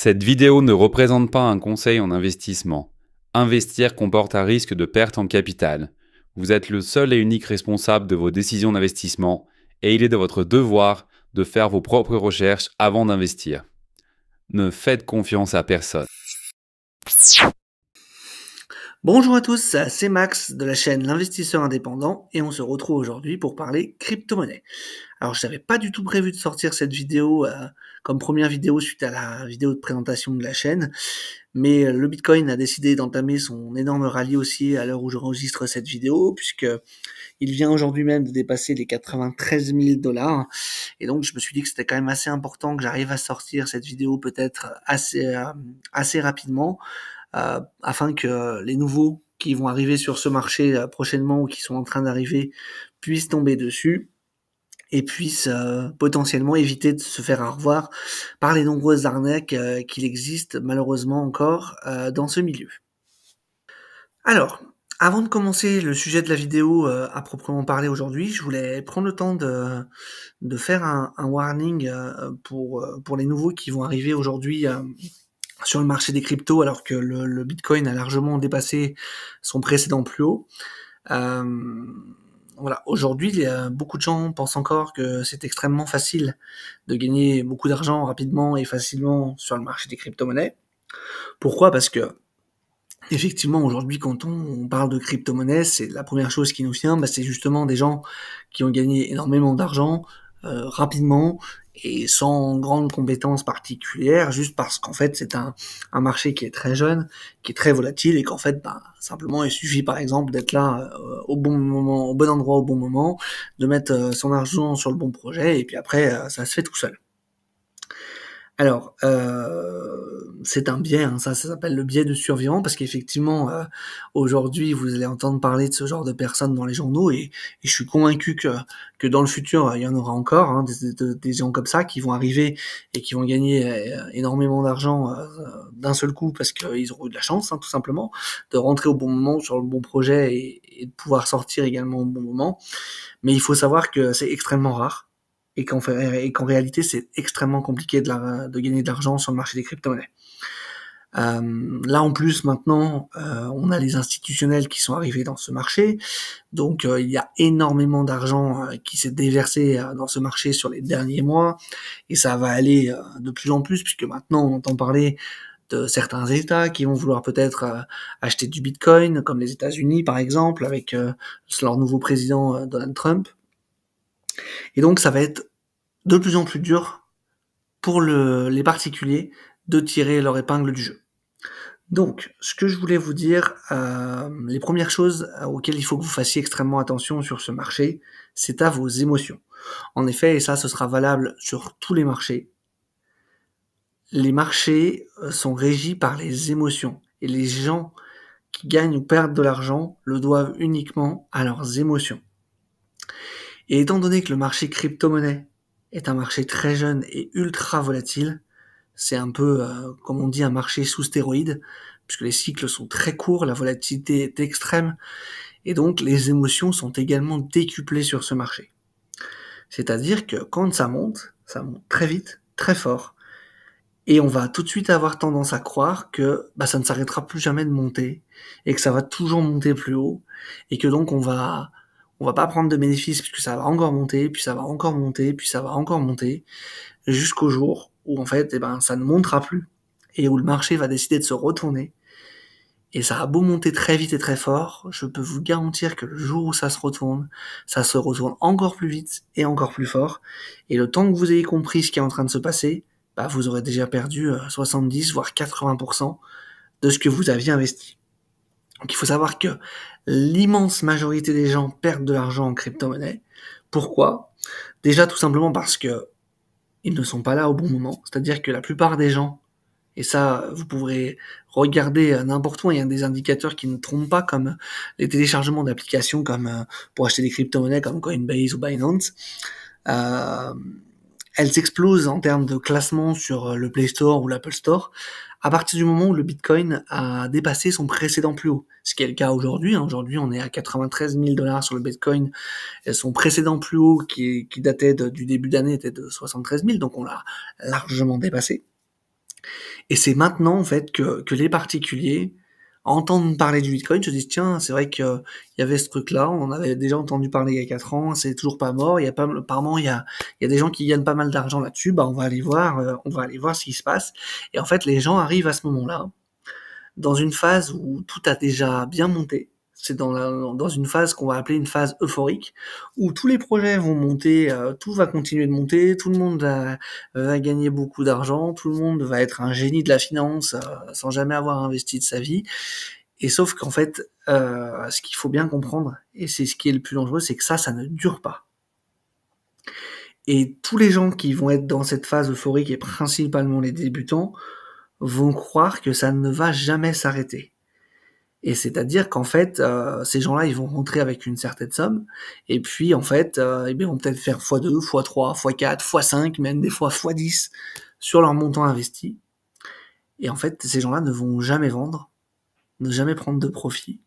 Cette vidéo ne représente pas un conseil en investissement. Investir comporte un risque de perte en capital. Vous êtes le seul et unique responsable de vos décisions d'investissement et il est de votre devoir de faire vos propres recherches avant d'investir. Ne faites confiance à personne. Bonjour à tous, c'est Max de la chaîne L'Investisseur Indépendant et on se retrouve aujourd'hui pour parler crypto-monnaie. Alors je n'avais pas du tout prévu de sortir cette vidéo comme première vidéo suite à la vidéo de présentation de la chaîne, mais le Bitcoin a décidé d'entamer son énorme rallye haussier à l'heure où j'enregistre cette vidéo, puisque il vient aujourd'hui même de dépasser les 93 000 $, et donc je me suis dit que c'était quand même assez important que j'arrive à sortir cette vidéo peut-être assez rapidement, afin que les nouveaux qui vont arriver sur ce marché prochainement ou qui sont en train d'arriver puissent tomber dessus et puissent potentiellement éviter de se faire au revoir par les nombreuses arnaques qu'il existe malheureusement encore dans ce milieu. Alors, avant de commencer le sujet de la vidéo à proprement parler aujourd'hui, je voulais prendre le temps de faire un warning pour les nouveaux qui vont arriver aujourd'hui sur le marché des cryptos, alors que le Bitcoin a largement dépassé son précédent plus haut. Voilà, aujourd'hui, beaucoup de gens pensent encore que c'est extrêmement facile de gagner beaucoup d'argent rapidement et facilement sur le marché des crypto-monnaies. Pourquoi ? Parce que effectivement, aujourd'hui, quand on parle de crypto-monnaie, c'est la première chose qui nous vient, c'est justement des gens qui ont gagné énormément d'argent rapidement et sans grande compétence particulière, juste parce qu'en fait c'est un marché qui est très jeune, qui est très volatile et qu'en fait simplement il suffit par exemple d'être là au bon moment, au bon endroit au bon moment, de mettre son argent sur le bon projet et puis après ça se fait tout seul. Alors, c'est un biais, ça s'appelle le biais de survivant parce qu'effectivement, aujourd'hui, vous allez entendre parler de ce genre de personnes dans les journaux et je suis convaincu que dans le futur, il y en aura encore, des gens comme ça qui vont arriver et qui vont gagner énormément d'argent d'un seul coup parce qu'ils auront eu de la chance, tout simplement, de rentrer au bon moment sur le bon projet et de pouvoir sortir également au bon moment. Mais il faut savoir que c'est extrêmement rare. Et qu'en réalité, c'est extrêmement compliqué de gagner de l'argent sur le marché des crypto-monnaies. Là, en plus, maintenant, on a les institutionnels qui sont arrivés dans ce marché. Donc, il y a énormément d'argent qui s'est déversé dans ce marché sur les derniers mois. Et ça va aller de plus en plus, puisque maintenant, on entend parler de certains États qui vont vouloir peut-être acheter du Bitcoin, comme les États-Unis, par exemple, avec leur nouveau président Donald Trump. Et donc, ça va être de plus en plus dur pour les particuliers de tirer leur épingle du jeu. Donc, ce que je voulais vous dire, les premières choses auxquelles il faut que vous fassiez extrêmement attention sur ce marché, c'est à vos émotions. En effet, et ça, ce sera valable sur tous les marchés sont régis par les émotions. Et les gens qui gagnent ou perdent de l'argent le doivent uniquement à leurs émotions. Et étant donné que le marché crypto-monnaie est un marché très jeune et ultra volatile, c'est un peu, comme on dit, un marché sous stéroïdes, puisque les cycles sont très courts, la volatilité est extrême, et donc les émotions sont également décuplées sur ce marché. C'est-à-dire que quand ça monte très vite, très fort, et on va tout de suite avoir tendance à croire que ça ne s'arrêtera plus jamais de monter, et que ça va toujours monter plus haut, et que donc on va pas prendre de bénéfices puisque ça va encore monter, puis ça va encore monter, puis ça va encore monter, jusqu'au jour où en fait, ça ne montera plus, et où le marché va décider de se retourner, et ça a beau monter très vite et très fort, je peux vous garantir que le jour où ça se retourne encore plus vite et encore plus fort, et le temps que vous ayez compris ce qui est en train de se passer, vous aurez déjà perdu 70 voire 80% de ce que vous aviez investi. Donc il faut savoir que l'immense majorité des gens perdent de l'argent en crypto-monnaie. Pourquoi ? Déjà tout simplement parce que ils ne sont pas là au bon moment. C'est-à-dire que la plupart des gens, et ça vous pourrez regarder n'importe où, il y a des indicateurs qui ne trompent pas, comme les téléchargements d'applications comme pour acheter des crypto-monnaies comme Coinbase ou Binance. Elles explosent en termes de classement sur le Play Store ou l'Apple Store à partir du moment où le Bitcoin a dépassé son précédent plus haut. Ce qui est le cas aujourd'hui. Aujourd'hui, on est à 93 000 $ sur le Bitcoin. Et son précédent plus haut, qui datait du début d'année, était de 73 000, donc on l'a largement dépassé. Et c'est maintenant, en fait, que les particuliers entendent parler du Bitcoin, se disent, tiens, c'est vrai qu'il y avait ce truc-là, on en avait déjà entendu parler il y a 4 ans, c'est toujours pas mort, apparemment, il y a des gens qui gagnent pas mal d'argent là-dessus, bah, on va aller voir ce qui se passe. Et en fait, les gens arrivent à ce moment-là, dans une phase où tout a déjà bien monté. C'est dans une phase qu'on va appeler une phase euphorique, où tous les projets vont monter, tout va continuer de monter, tout le monde va gagner beaucoup d'argent, tout le monde va être un génie de la finance sans jamais avoir investi de sa vie. Et sauf qu'en fait, ce qu'il faut bien comprendre, et c'est ce qui est le plus dangereux, c'est que ça ne dure pas. Et tous les gens qui vont être dans cette phase euphorique, et principalement les débutants, vont croire que ça ne va jamais s'arrêter. Et c'est-à-dire qu'en fait, ces gens-là, ils vont rentrer avec une certaine somme, et puis en fait, ils vont peut-être faire x2, x3, x4, x5, même des fois x10 sur leur montant investi. Et en fait, ces gens-là ne vont jamais vendre, ne jamais prendre de profit.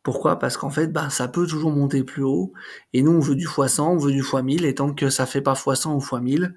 Pourquoi ? Parce qu'en fait, ça peut toujours monter plus haut, et nous, on veut du x100, on veut du x1000, et tant que ça fait pas x100 ou x1000,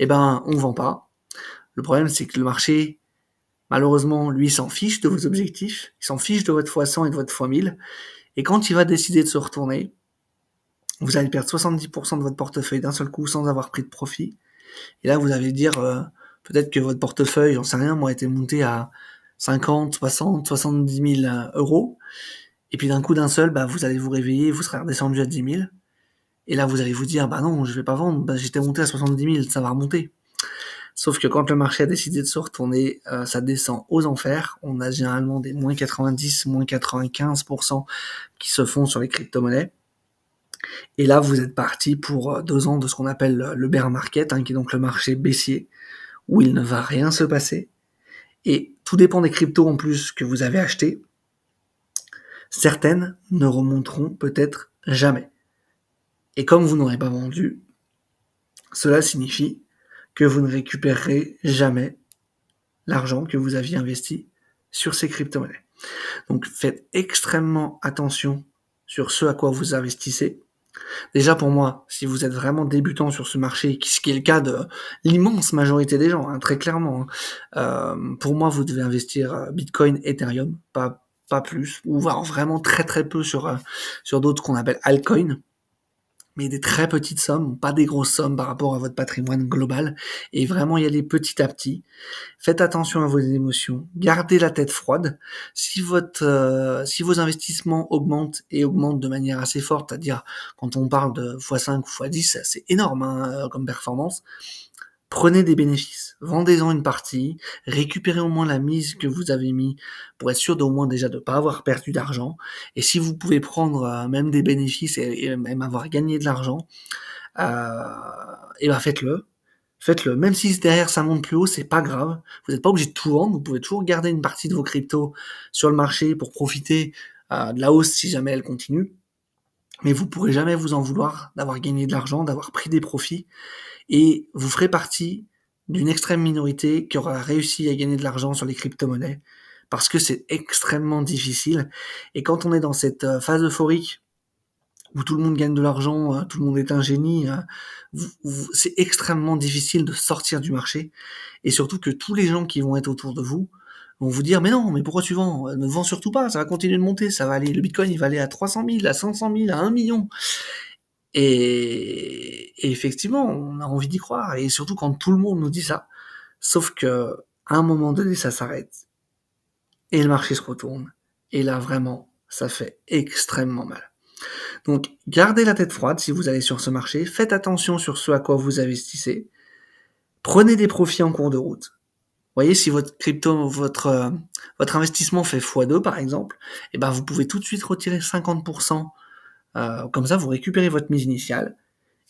on vend pas. Le problème, c'est que le marché, malheureusement, lui, il s'en fiche de vos objectifs, il s'en fiche de votre x100 et de votre x1000, et quand il va décider de se retourner, vous allez perdre 70% de votre portefeuille d'un seul coup sans avoir pris de profit. Et là, vous allez dire, peut-être que votre portefeuille, j'en sais rien, moi, a été monté à 50, 60, 70 000 euros, et puis d'un coup, d'un seul, vous allez vous réveiller, vous serez redescendu à 10 000, et là, vous allez vous dire, non, je vais pas vendre, j'étais monté à 70 000, ça va remonter. Sauf que quand le marché a décidé de se retourner, ça descend aux enfers. On a généralement des moins 90, moins 95% qui se font sur les crypto-monnaies. Et là, vous êtes parti pour 2 ans de ce qu'on appelle le bear market, qui est donc le marché baissier, où il ne va rien se passer. Et tout dépend des cryptos en plus que vous avez achetés. Certaines ne remonteront peut-être jamais. Et comme vous n'aurez pas vendu, cela signifie que vous ne récupérerez jamais l'argent que vous aviez investi sur ces crypto-monnaies. Donc faites extrêmement attention sur ce à quoi vous investissez. Déjà pour moi, si vous êtes vraiment débutant sur ce marché, ce qui est le cas de l'immense majorité des gens, très clairement, pour moi vous devez investir Bitcoin, Ethereum, pas plus, ou voire vraiment très très peu sur d'autres qu'on appelle altcoins, mais des très petites sommes, pas des grosses sommes par rapport à votre patrimoine global, et vraiment y aller petit à petit. Faites attention à vos émotions, gardez la tête froide. Si vos investissements augmentent de manière assez forte, c'est-à-dire quand on parle de x5 ou x10, c'est énorme comme performance, prenez des bénéfices, vendez-en une partie, récupérez au moins la mise que vous avez mis pour être sûr d'au moins déjà de ne pas avoir perdu d'argent. Et si vous pouvez prendre même des bénéfices et même avoir gagné de l'argent, faites-le. Faites-le. Même si derrière ça monte plus haut, c'est pas grave. Vous n'êtes pas obligé de tout vendre. Vous pouvez toujours garder une partie de vos cryptos sur le marché pour profiter de la hausse si jamais elle continue. Mais vous pourrez jamais vous en vouloir d'avoir gagné de l'argent, d'avoir pris des profits. Et vous ferez partie d'une extrême minorité qui aura réussi à gagner de l'argent sur les crypto-monnaies, parce que c'est extrêmement difficile. Et quand on est dans cette phase euphorique, où tout le monde gagne de l'argent, tout le monde est un génie, c'est extrêmement difficile de sortir du marché. Et surtout que tous les gens qui vont être autour de vous vont vous dire, mais non, mais pourquoi tu vends ? Ne vends surtout pas, ça va continuer de monter, ça va aller, le Bitcoin, il va aller à 300 000, à 500 000, à 1 million. Et effectivement, on a envie d'y croire, et surtout quand tout le monde nous dit ça. Sauf que à un moment donné, ça s'arrête, et le marché se retourne, et là vraiment, ça fait extrêmement mal. Donc, gardez la tête froide si vous allez sur ce marché, faites attention sur ce à quoi vous investissez, prenez des profits en cours de route. Vous voyez, si votre votre investissement fait x2 par exemple, vous pouvez tout de suite retirer 50%. Comme ça, vous récupérez votre mise initiale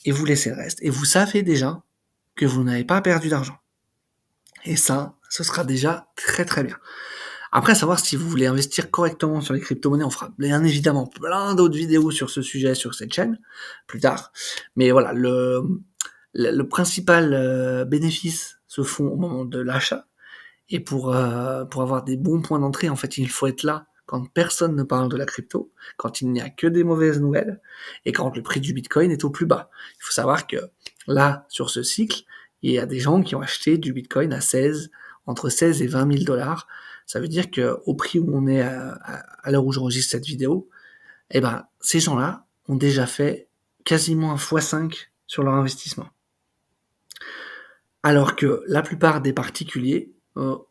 et vous laissez le reste. Et vous savez déjà que vous n'avez pas perdu d'argent. Et ça, ce sera déjà très très bien. Après, à savoir si vous voulez investir correctement sur les crypto-monnaies, on fera bien évidemment plein d'autres vidéos sur ce sujet sur cette chaîne plus tard. Mais voilà, le principal bénéfice se font au moment de l'achat. Et pour avoir des bons points d'entrée, en fait, il faut être là quand personne ne parle de la crypto, quand il n'y a que des mauvaises nouvelles, et quand le prix du Bitcoin est au plus bas. Il faut savoir que là, sur ce cycle, il y a des gens qui ont acheté du Bitcoin à 16, entre 16 et 20 000 $. Ça veut dire qu'au prix où on est à l'heure où j'enregistre cette vidéo, eh ben, ces gens-là ont déjà fait quasiment un x5 sur leur investissement. Alors que la plupart des particuliers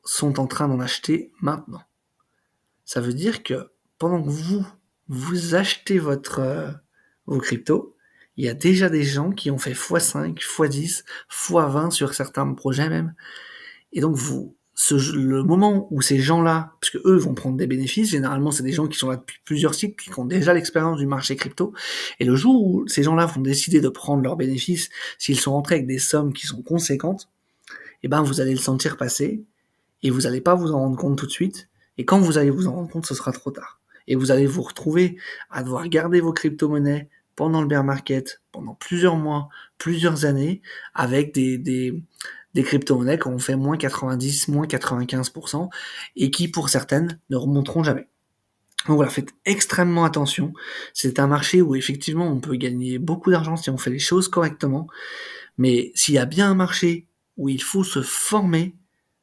sont en train d'en acheter maintenant. Ça veut dire que pendant que vous achetez vos cryptos, il y a déjà des gens qui ont fait x5, x10, x20 sur certains projets même. Et donc le moment où ces gens-là, parce que eux vont prendre des bénéfices, généralement c'est des gens qui sont là depuis plusieurs cycles, qui ont déjà l'expérience du marché crypto, et le jour où ces gens-là vont décider de prendre leurs bénéfices, s'ils sont rentrés avec des sommes qui sont conséquentes, eh ben vous allez le sentir passer, et vous n'allez pas vous en rendre compte tout de suite, et quand vous allez vous en rendre compte, ce sera trop tard. Et vous allez vous retrouver à devoir garder vos crypto-monnaies pendant le bear market, pendant plusieurs mois, plusieurs années, avec des crypto-monnaies qui ont fait moins 90, moins 95%, et qui, pour certaines, ne remonteront jamais. Donc voilà, faites extrêmement attention. C'est un marché où, effectivement, on peut gagner beaucoup d'argent si on fait les choses correctement, mais s'il y a bien un marché où il faut se former,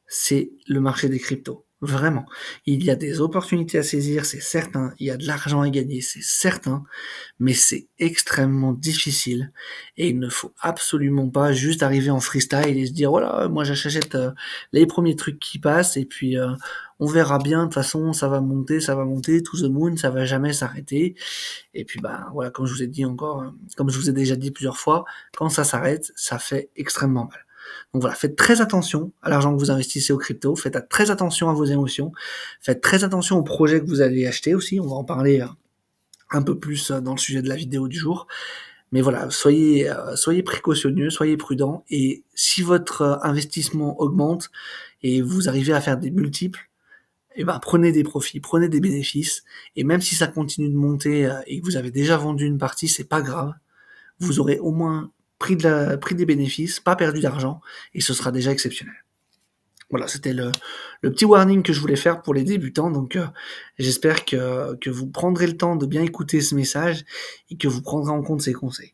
c'est le marché des cryptos. Vraiment. Il y a des opportunités à saisir, c'est certain. Il y a de l'argent à gagner, c'est certain. Mais c'est extrêmement difficile. Et il ne faut absolument pas juste arriver en freestyle et se dire, voilà, moi j'achète les premiers trucs qui passent et puis on verra bien. De toute façon, ça va monter, to the moon, ça va jamais s'arrêter. Et puis voilà, comme je vous ai dit encore, comme je vous ai déjà dit plusieurs fois, quand ça s'arrête, ça fait extrêmement mal. Donc voilà, faites très attention à l'argent que vous investissez aux cryptos, faites très attention à vos émotions, faites très attention aux projets que vous allez acheter aussi, on va en parler un peu plus dans le sujet de la vidéo du jour. Mais voilà, soyez précautionneux, soyez prudents, et si votre investissement augmente et vous arrivez à faire des multiples, eh ben prenez des profits, prenez des bénéfices, et même si ça continue de monter et que vous avez déjà vendu une partie, c'est pas grave, vous aurez au moins pris des bénéfices, pas perdu d'argent, et ce sera déjà exceptionnel. Voilà, c'était le petit warning que je voulais faire pour les débutants. Donc, j'espère que vous prendrez le temps de bien écouter ce message et que vous prendrez en compte ces conseils.